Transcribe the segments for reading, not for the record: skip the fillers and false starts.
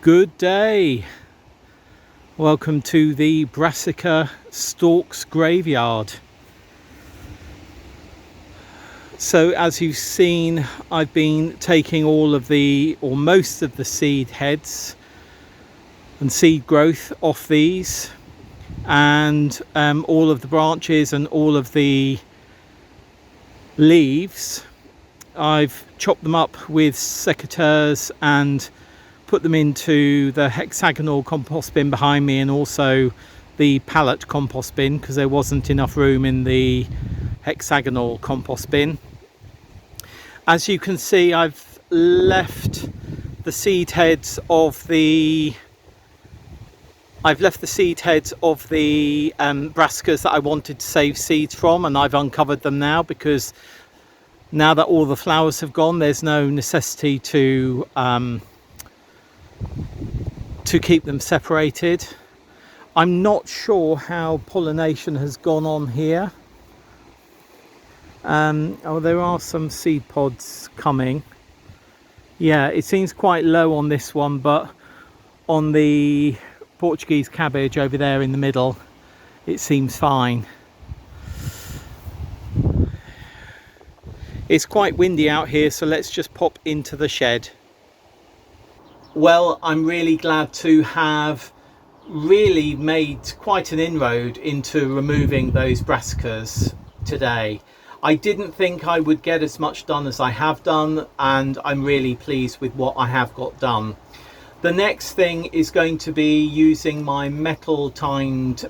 Good day. Welcome to the brassica stalks graveyard. So as you've seen, I've been taking all of the or most of the seed heads and seed growth off these, and all of the branches and all of the leaves. I've chopped them up with secateurs and put them into the hexagonal compost bin behind me, and also the pallet compost bin because there wasn't enough room in the hexagonal compost bin. As you can see, I've left the seed heads of the brassicas that I wanted to save seeds from, and I've uncovered them now because now that all the flowers have gone, there's no necessity to keep them separated. I'm not sure how pollination has gone on here. There are some seed pods coming. Yeah, it seems quite low on this one, but on the Portuguese cabbage over there in the middle, it seems fine. It's quite windy out here, so let's just pop into the shed. Well, I'm really glad to have really made quite an inroad into removing those brassicas today. I didn't think I would get as much done as I have done, and I'm really pleased with what I have got done. The next thing is going to be using my metal tined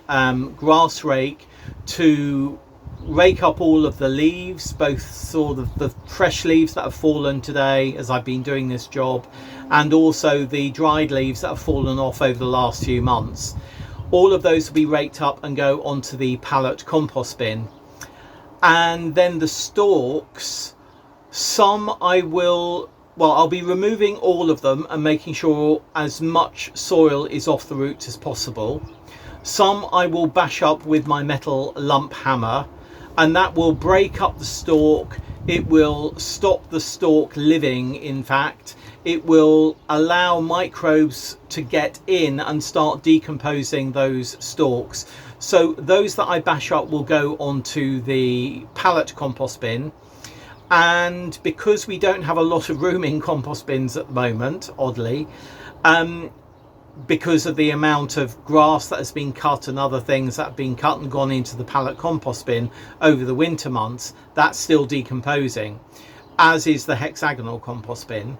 grass rake to rake up all of the leaves, both sort of the fresh leaves that have fallen today as I've been doing this job, and also the dried leaves that have fallen off over the last few months. All of those will be raked up and go onto the pallet compost bin. And then the stalks, I'll be removing all of them and making sure as much soil is off the roots as possible. Some I will bash up with my metal lump hammer, and that will break up the stalk. It will stop the stalk living. In fact, it will allow microbes to get in and start decomposing those stalks. So those that I bash up will go onto the pallet compost bin. And because we don't have a lot of room in compost bins at the moment, oddly, because of the amount of grass that has been cut and other things that have been cut and gone into the pallet compost bin over the winter months, that's still decomposing, as is the hexagonal compost bin.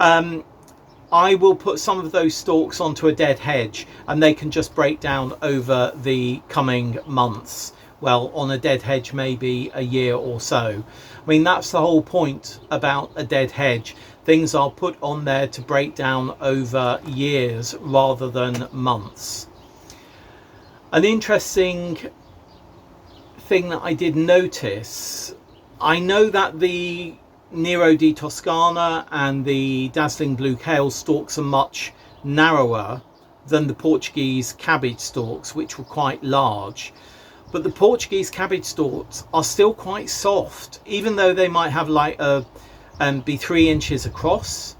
I will put some of those stalks onto a dead hedge, and they can just break down over the coming months. Well, on a dead hedge, maybe a year or so. I mean, that's the whole point about a dead hedge. Things are put on there to break down over years rather than months. An interesting thing that I did notice, I know that the Nero di Toscana and the dazzling blue kale stalks are much narrower than the Portuguese cabbage stalks, which were quite large. But the Portuguese cabbage stalks are still quite soft, even though they might have be 3 inches across.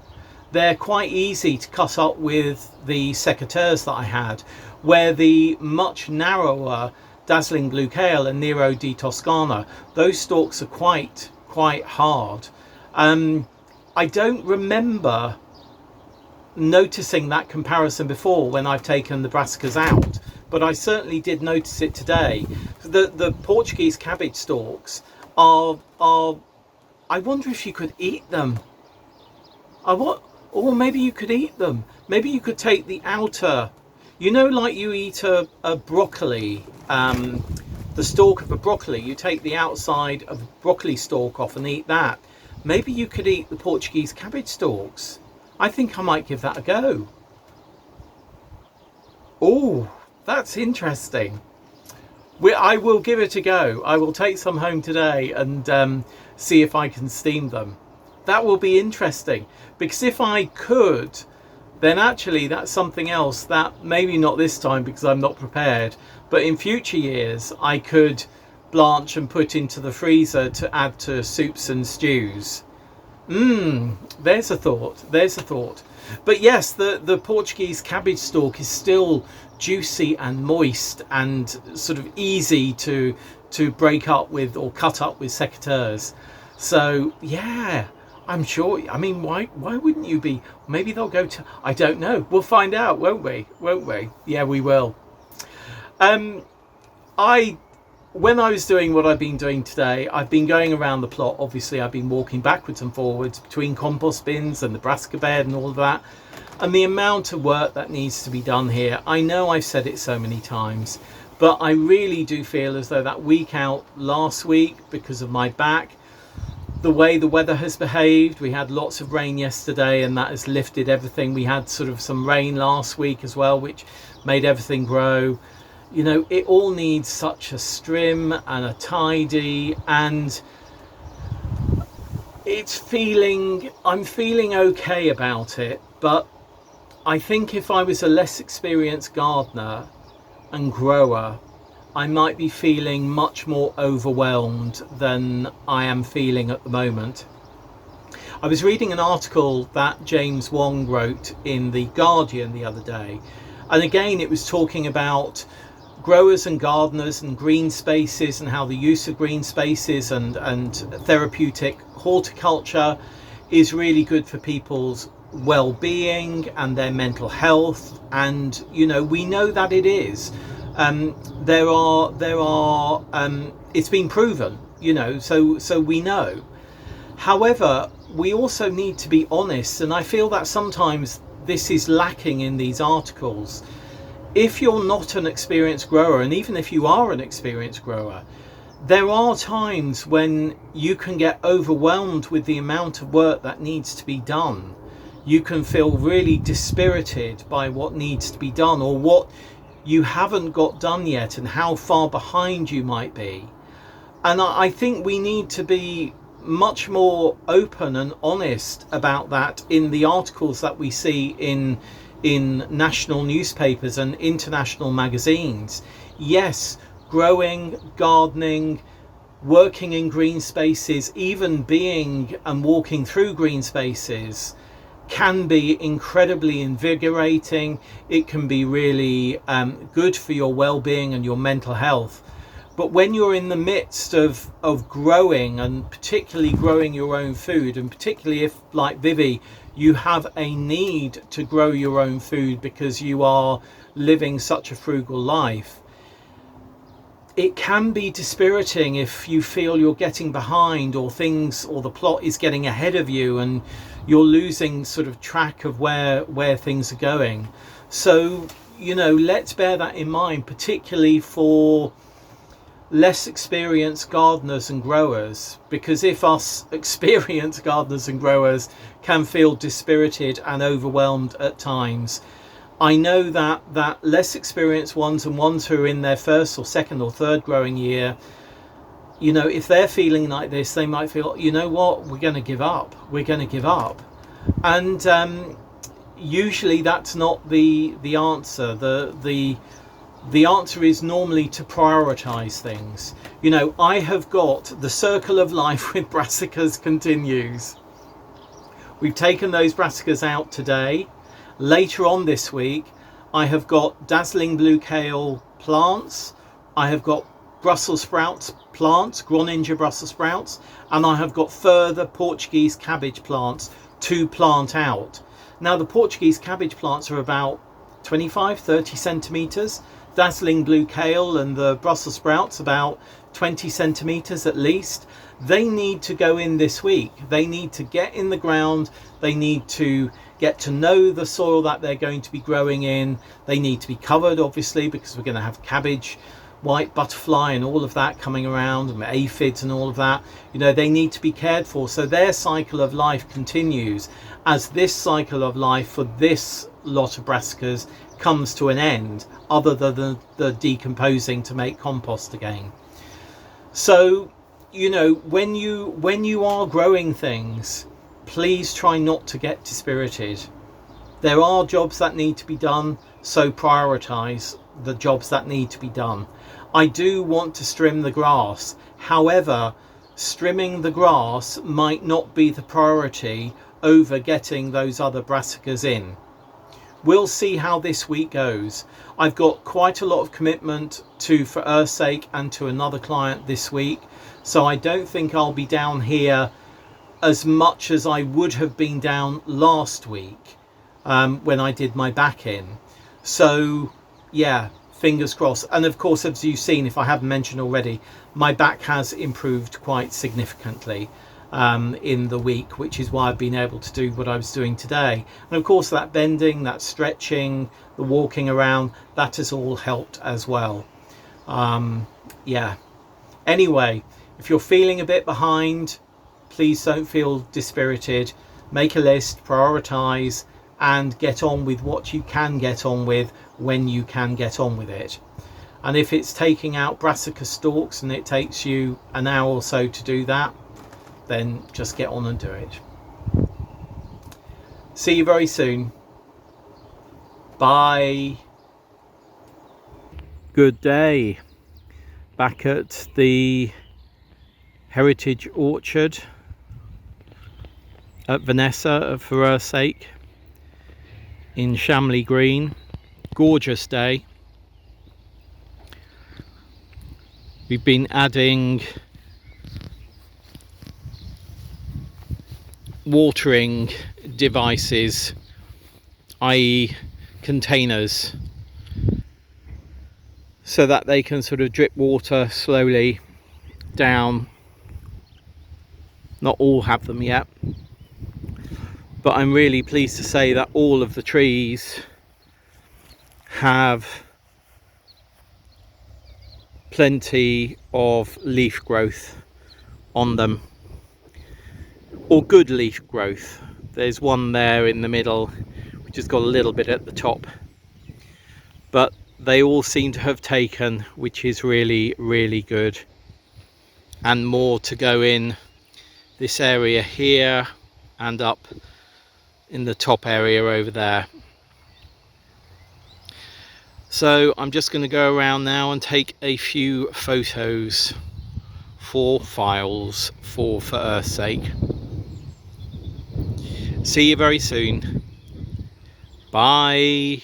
They're quite easy to cut up with the secateurs that I had, where the much narrower dazzling blue kale and Nero di Toscana, those stalks are quite hard. I don't remember noticing that comparison before when I've taken the brassicas out, but I certainly did notice it today. The Portuguese cabbage stalks are I wonder if you could eat them. Or maybe you could eat them. Maybe you could take the outer, like you eat a broccoli, the stalk of a broccoli, you take the outside of a broccoli stalk off and eat that. Maybe you could eat the Portuguese cabbage stalks. I think I might give that a go. Oh, that's interesting. I will give it a go. I will take some home today and see if I can steam them. That will be interesting, because if I could, then actually that's something else that maybe not this time because I'm not prepared, but in future years I could blanch and put into the freezer to add to soups and stews. There's a thought. There's a thought. But yes, the Portuguese cabbage stalk is still juicy and moist and sort of easy to break up with or cut up with secateurs. So yeah, I'm sure. I mean, why wouldn't you be? Maybe they'll go to. I don't know. We'll find out, won't we? Won't we? Yeah, we will. I When I was doing what I've been doing today, I've been going around the plot. Obviously, I've been walking backwards and forwards between compost bins and the brassica bed and all of that. And the amount of work that needs to be done here, I know I've said it so many times, but I really do feel as though that week out last week, because of my back, the way the weather has behaved, we had lots of rain yesterday and that has lifted everything. We had sort of some rain last week as well, which made everything grow. You know, it all needs such a strim and a tidy, and I'm feeling okay about it. But I think if I was a less experienced gardener and grower, I might be feeling much more overwhelmed than I am feeling at the moment. I was reading an article that James Wong wrote in The Guardian the other day, and again it was talking about growers and gardeners and green spaces and how the use of green spaces and therapeutic horticulture is really good for people's well-being and their mental health. And you know, we know that it is. There are it's been proven, you know, so we know. However, we also need to be honest, and I feel that sometimes this is lacking in these articles. If you're not an experienced grower, and even if you are an experienced grower, there are times when you can get overwhelmed with the amount of work that needs to be done. You can feel really dispirited by what needs to be done, or what you haven't got done yet, and how far behind you might be. And I think we need to be much more open and honest about that in the articles that we see in national newspapers and international magazines. Yes, growing, gardening, working in green spaces, even being and walking through green spaces can be incredibly invigorating. It can be really good for your well-being and your mental health. But when you're in the midst of growing, and particularly growing your own food, and particularly if, like Vivi, you have a need to grow your own food because you are living such a frugal life, it can be dispiriting if you feel you're getting behind, or the plot is getting ahead of you and you're losing sort of track of where things are going. So, you know, let's bear that in mind, particularly for less experienced gardeners and growers, because if us experienced gardeners and growers can feel dispirited and overwhelmed at times, I know that less experienced ones, and ones who are in their first or second or third growing year, you know, if they're feeling like this, they might feel, you know what, we're going to give up. And usually that's not the answer. The answer is normally to prioritize things. You know, I have got the circle of life with brassicas continues. We've taken those brassicas out today. Later on this week, I have got dazzling blue kale plants. I have got Brussels sprouts plants, Groninger Brussels sprouts, and I have got further Portuguese cabbage plants to plant out. Now, the Portuguese cabbage plants are about 25-30 centimeters. Dazzling blue kale and the Brussels sprouts about 20 centimeters at least. They need to go in this week. They need to get in the ground. They need to get to know the soil that they're going to be growing in. They need to be covered, obviously, because we're going to have cabbage, white butterfly and all of that coming around, and aphids and all of that. You know, they need to be cared for. So their cycle of life continues as this cycle of life for this lot of brassicas comes to an end, other than the decomposing to make compost again. So, you know, when you are growing things, please try not to get dispirited. There are jobs that need to be done, so prioritize the jobs that need to be done. I do want to strim the grass. However, strimming the grass might not be the priority over getting those other brassicas in. We'll see how this week goes. I've got quite a lot of commitment to For Earth's Sake and to another client this week, so I don't think I'll be down here as much as I would have been down last week when I did my back in. So yeah, fingers crossed. And of course, as you've seen, if I haven't mentioned already, my back has improved quite significantly in the week, which is why I've been able to do what I was doing today. And of course, that bending, that stretching, the walking around, that has all helped as well. Yeah. Anyway, if you're feeling a bit behind, please don't feel dispirited. Make a list, prioritize, and get on with what you can get on with when you can get on with it. And if it's taking out brassica stalks and it takes you an hour or so to do that, then just get on and do it. See you very soon. Bye. Good day. Back at the Heritage Orchard at Vanessa For Earth's Sake in Shamley Green. Gorgeous day. We've been adding watering devices, i.e. containers, so that they can sort of drip water slowly down. Not all have them yet, but I'm really pleased to say that all of the trees have plenty of leaf growth on them, or good leaf growth. There's one there in the middle which has got a little bit at the top, but they all seem to have taken, which is really, really good. And more to go in this area here and up in the top area over there. So I'm just going to go around now and take a few photos for files for Earth's Sake. See you very soon. Bye.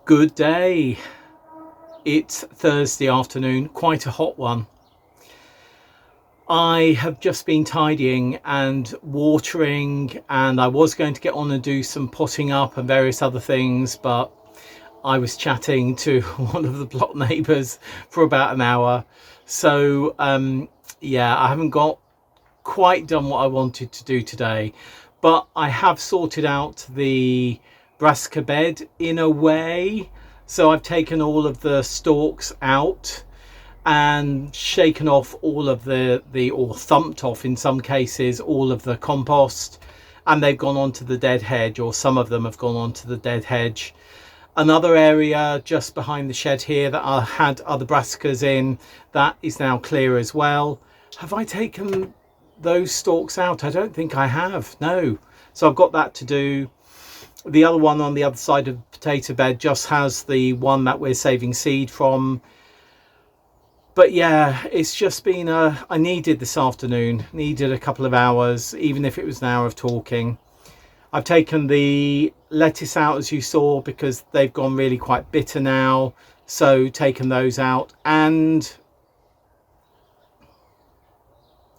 Good day. It's Thursday afternoon, quite a hot one. I have just been tidying and watering, and I was going to get on and do some potting up and various other things, but I was chatting to one of the block neighbours for about an hour. So yeah, I haven't got quite done what I wanted to do today, but I have sorted out the brassica bed in a way. So I've taken all of the stalks out and shaken off all of or thumped off in some cases, all of the compost, and they've gone onto the dead hedge, or some of them have gone onto the dead hedge. Another area just behind the shed here that I had other brassicas in, that is now clear as well. Have I taken those stalks out? I don't think I have, no. So I've got that to do. The other one on the other side of the potato bed just has the one that we're saving seed from. But yeah, it's just been I needed this afternoon, needed a couple of hours, even if it was an hour of talking. I've taken the lettuce out, as you saw, because they've gone really quite bitter now. So taken those out, and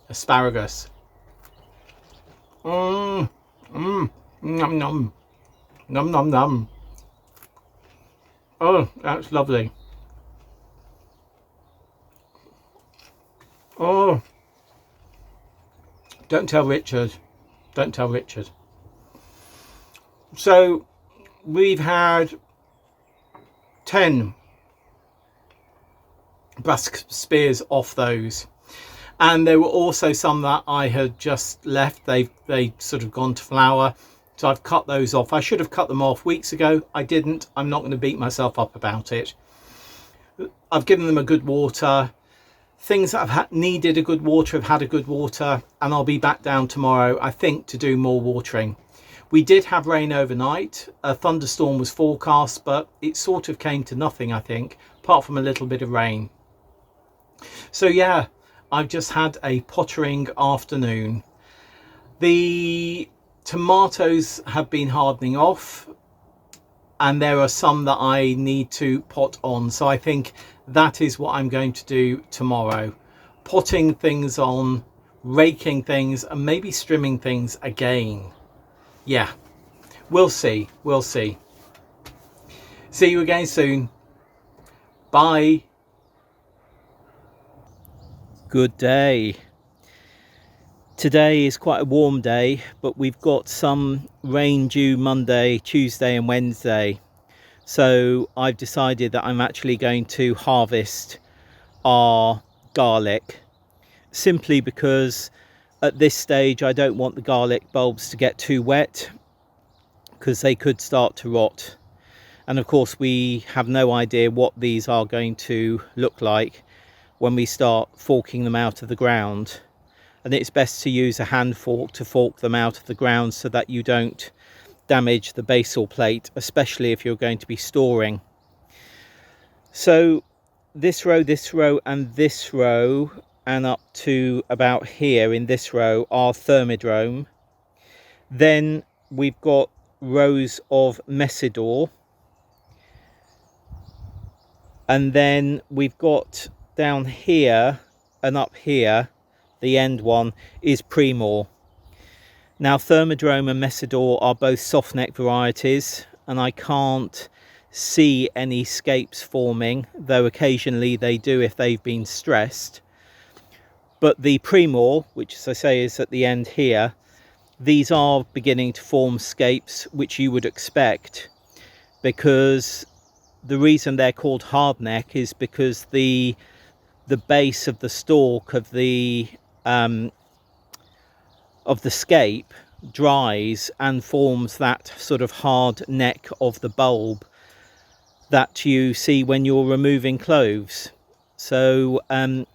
asparagus. Num num. Num num num. Oh, that's lovely. Oh, don't tell Richard. Don't tell Richard. So we've had 10 brassica spears off those, and there were also some that I had just left. They sort of gone to flower. So I've cut those off. I should have cut them off weeks ago. I didn't. I'm not going to beat myself up about it. I've given them a good water. Things that have needed a good water have had a good water, and I'll be back down tomorrow, I think, to do more watering. We did have rain overnight. A thunderstorm was forecast, but it sort of came to nothing, I think, apart from a little bit of rain. So yeah, I've just had a pottering afternoon. The tomatoes have been hardening off, and there are some that I need to pot on. So I think that is what I'm going to do tomorrow. Potting things on, raking things, and maybe strimming things again. Yeah, we'll see. We'll see. See you again soon. Bye. Good day. Today is quite a warm day, but we've got some rain due Monday, Tuesday and Wednesday. So I've decided that I'm actually going to harvest our garlic, simply because at this stage I don't want the garlic bulbs to get too wet, because they could start to rot. And of course we have no idea what these are going to look like when we start forking them out of the ground. And it's best to use a hand fork to fork them out of the ground so that you don't damage the basal plate, especially if you're going to be storing. So this row, and this row, and up to about here in this row are Thermidrome. Then we've got rows of Messidor, and then we've got down here and up here, the end one is Primor. Now Thermidrome and Messidor are both soft neck varieties, and I can't see any scapes forming, though occasionally they do if they've been stressed. But the Primor, which as I say is at the end here, these are beginning to form scapes, which you would expect, because the reason they're called hardneck is because the base of the stalk of the scape dries and forms that sort of hard neck of the bulb that you see when you're removing cloves. So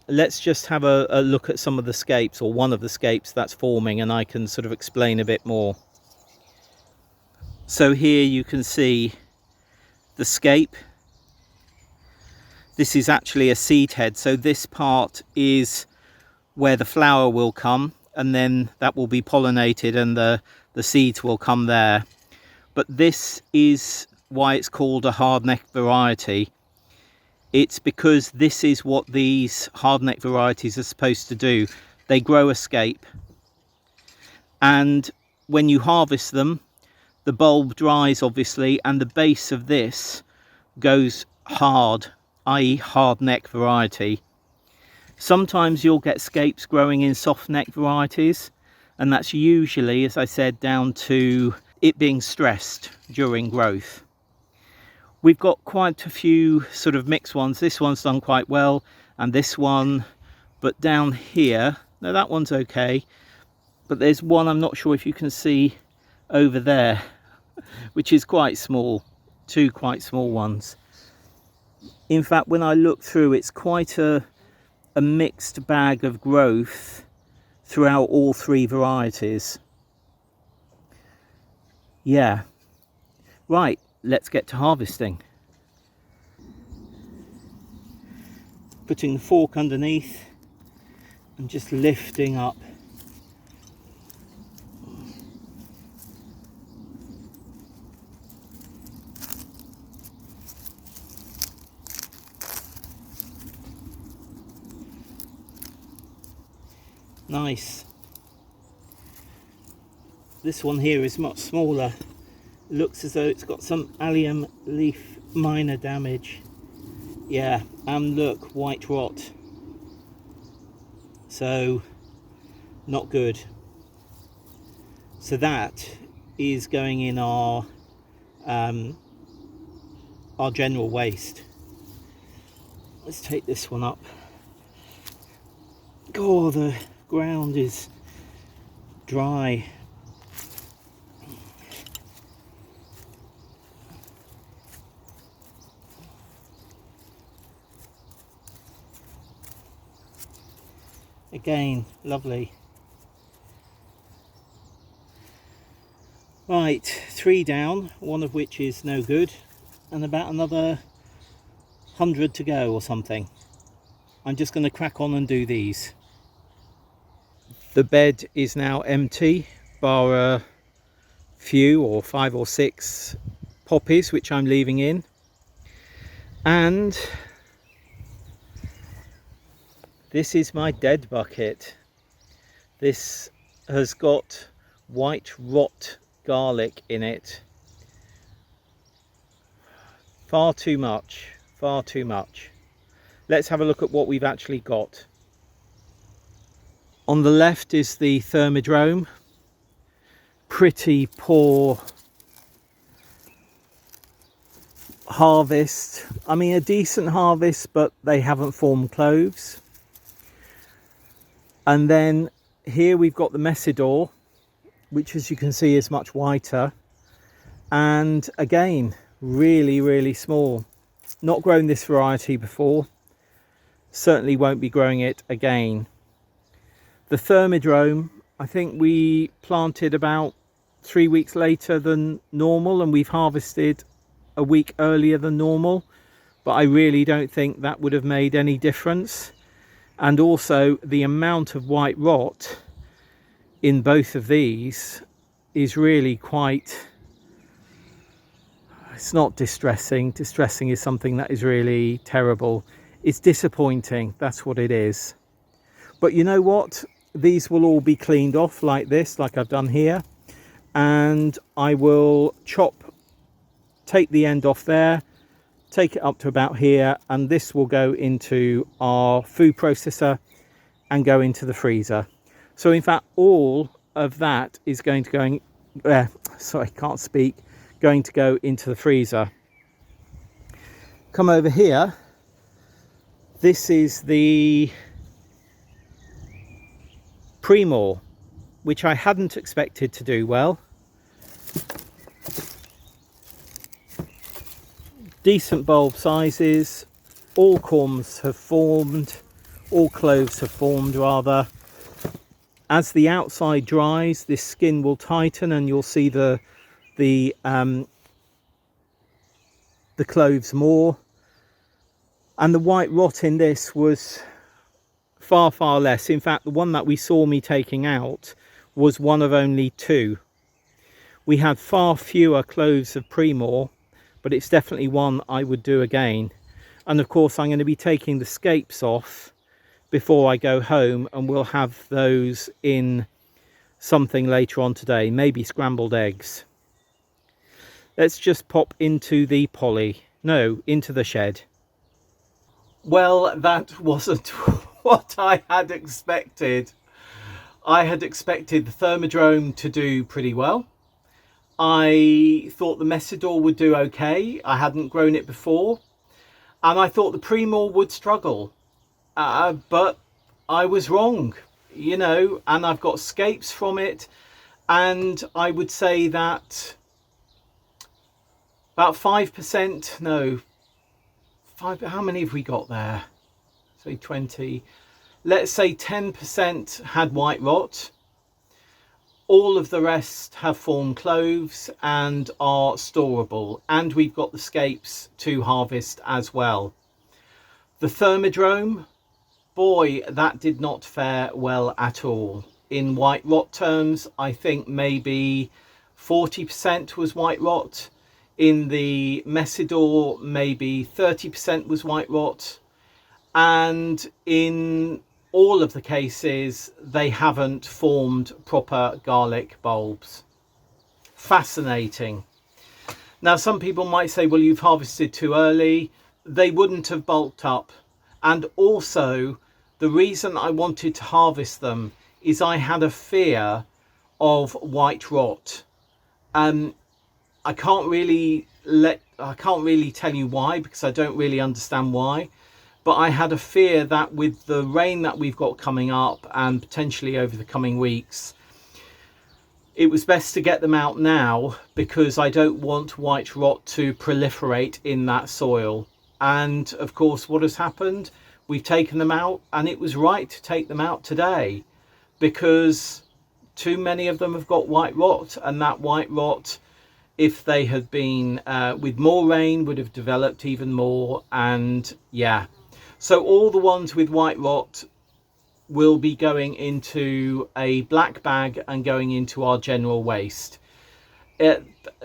let's just have a look at some of the scapes, or one of the scapes that's forming, and I can sort of explain a bit more. So here you can see the scape. This is actually a seed head, so this part is where the flower will come, and then that will be pollinated and the seeds will come there. But this is why it's called a hardneck variety. It's because this is what these hardneck varieties are supposed to do. They grow a scape, and when you harvest them, the bulb dries obviously, and the base of this goes hard, i.e. hardneck variety. Sometimes you'll get scapes growing in soft neck varieties, and that's usually, as I said, down to it being stressed during growth. We've got quite a few sort of mixed ones. This one's done quite well, and this one, but down here, no, that one's okay, but there's one I'm not sure if you can see over there, which is quite small. Two quite small ones. In fact, when I look through, it's quite a mixed bag of growth throughout all three varieties. Yeah, right, let's get to harvesting. Putting the fork underneath and just lifting up. Nice. This one here is much smaller. Looks as though it's got some allium leaf minor damage. Yeah, and look, white rot. So, not good. So that is going in our general waste. Let's take this one up. Oh, the ground is dry. Again, lovely. Right, 3 down, one of which is no good, and about another 100 to go or something. I'm just going to crack on and do these. The bed is now empty, bar a few, or 5 or 6 poppies, which I'm leaving in. And this is my dead bucket. This has got white rot garlic in it. Far too much, far too much. Let's have a look at what we've actually got. On the left is the Thermidrome. Pretty poor harvest. I mean, a decent harvest, but they haven't formed cloves. And then here we've got the Messidor, which as you can see is much whiter. And again, really, really small. Not grown this variety before. Certainly won't be growing it again. The Thermidrome, I think we planted about 3 weeks later than normal, and we've harvested a week earlier than normal, but I really don't think that would have made any difference. And also the amount of white rot in both of these is really quite, it's not distressing. Distressing is something that is really terrible. It's disappointing, that's what it is. But you know what? These will all be cleaned off like this, like I've done here. And I will take the end off there, take it up to about here, and this will go into our food processor and go into the freezer. So in fact, all of that is going to going to go into the freezer. Come over here. This is the Primor, which I hadn't expected to do well. Decent bulb sizes, all corms have formed, all cloves have formed rather. As the outside dries, this skin will tighten and you'll see the cloves more. And the white rot in this was far, far less. In fact, the one that we saw me taking out was one of only 2. We had far fewer cloves of Primor, but it's definitely one I would do again. And of course I'm going to be taking the scapes off before I go home, and we'll have those in something later on today, maybe scrambled eggs. Let's just pop into the into the shed. Well, that wasn't what I had expected. I had expected the Thermidrome to do pretty well. I thought the Messidor would do okay. I hadn't grown it before. And I thought the Primor would struggle. But I was wrong, you know, and I've got scapes from it. And I would say that about 5%, no, 5, how many have we got there? Say 20. Let's say 10% had white rot. All of the rest have formed cloves and are storable, and we've got the scapes to harvest as well. The Thermidrome, boy, that did not fare well at all. In white rot terms, I think maybe 40% was white rot. In the Messidor, maybe 30% was white rot. And in all of the cases, they haven't formed proper garlic bulbs. Fascinating. Now, some people might say, well, you've harvested too early. They wouldn't have bulked up. And also, the reason I wanted to harvest them is I had a fear of white rot. I can't really tell you why, because I don't really understand why. But I had a fear that with the rain that we've got coming up and potentially over the coming weeks, it was best to get them out now, because I don't want white rot to proliferate in that soil. And of course, what has happened? We've taken them out, and it was right to take them out today, because too many of them have got white rot, and that white rot, if they had been with more rain, would have developed even more. And yeah. So all the ones with white rot will be going into a black bag and going into our general waste.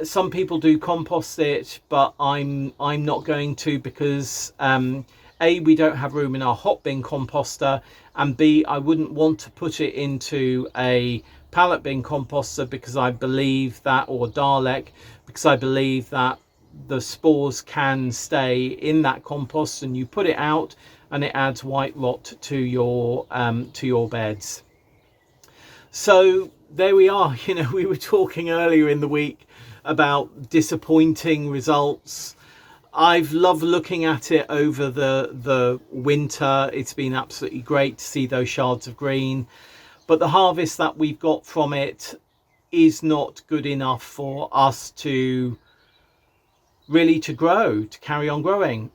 Some people do compost it, but I'm not going to, because A, we don't have room in our hot bin composter, and B, I wouldn't want to put it into a pallet bin composter, because I believe that, or Dalek, because I believe that the spores can stay in that compost, and you put it out and it adds white rot to your beds. So there we are. You know, we were talking earlier in the week about disappointing results. I've loved looking at it over the winter. It's been absolutely great to see those shards of green, but the harvest that we've got from it is not good enough for us to really to carry on growing.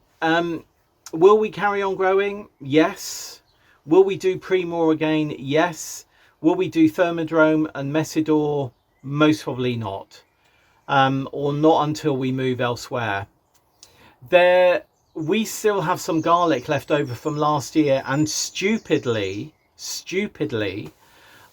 Will we carry on growing? Yes. Will we do Primor again? Yes. Will we do Thermidrome and Messidor? Most probably not, or not until we move elsewhere. We still have some garlic left over from last year, and stupidly,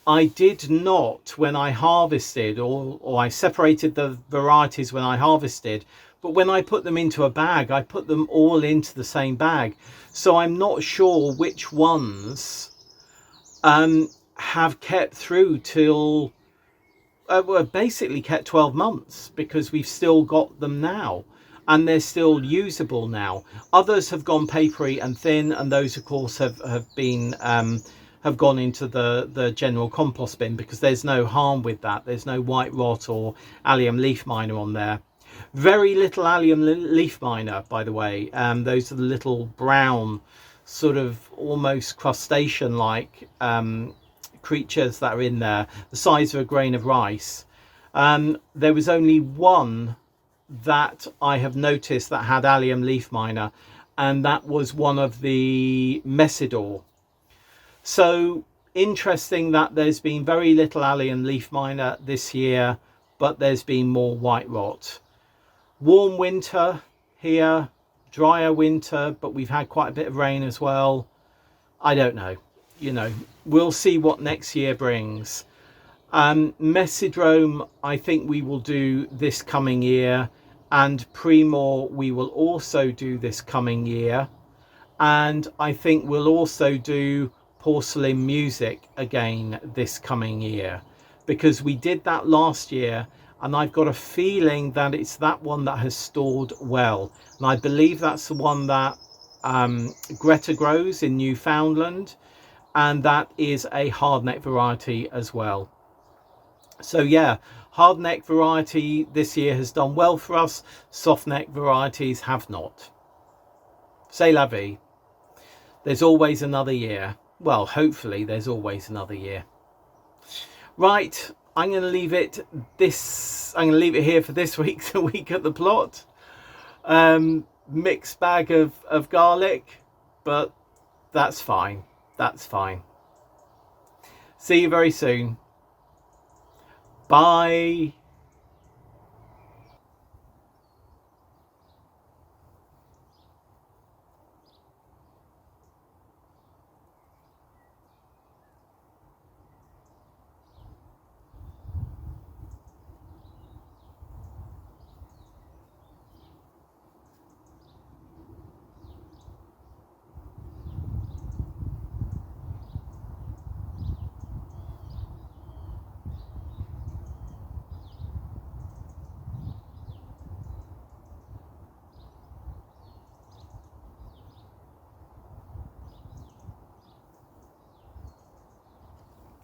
I did not, when I harvested, or I separated the varieties when I harvested, but when I put them into a bag, I put them all into the same bag. So I'm not sure which ones have kept through till, well, basically kept 12 months, because we've still got them now, and they're still usable now. Others have gone papery and thin, and those, of course, have been have gone into the general compost bin, because there's no harm with that. There's no white rot or allium leaf miner on there. Very little allium leaf miner, by the way. Those are the little brown, sort of almost crustacean like creatures that are in there, the size of a grain of rice. There was only one that I have noticed that had allium leaf miner, and that was one of the Messidor. So interesting that there's been very little allium leaf miner this year, but there's been more white rot. Warm winter here, drier winter, but we've had quite a bit of rain as well. I don't know, you know, we'll see what next year brings. Messidrome, I think we will do this coming year, and Primor we will also do this coming year, and I think we'll also do porcelain music again this coming year, because we did that last year and I've got a feeling that it's that one that has stored well, and I believe that's the one that Greta grows in Newfoundland, and that is a hardneck variety as well. So yeah, hardneck variety this year has done well for us, softneck varieties have not. C'est la vie. There's always another year. Well, hopefully there's always another year. Right, I'm going to leave it here for this week's A Week at the Plot. Mixed bag of garlic, but that's fine. That's fine. See you very soon. Bye.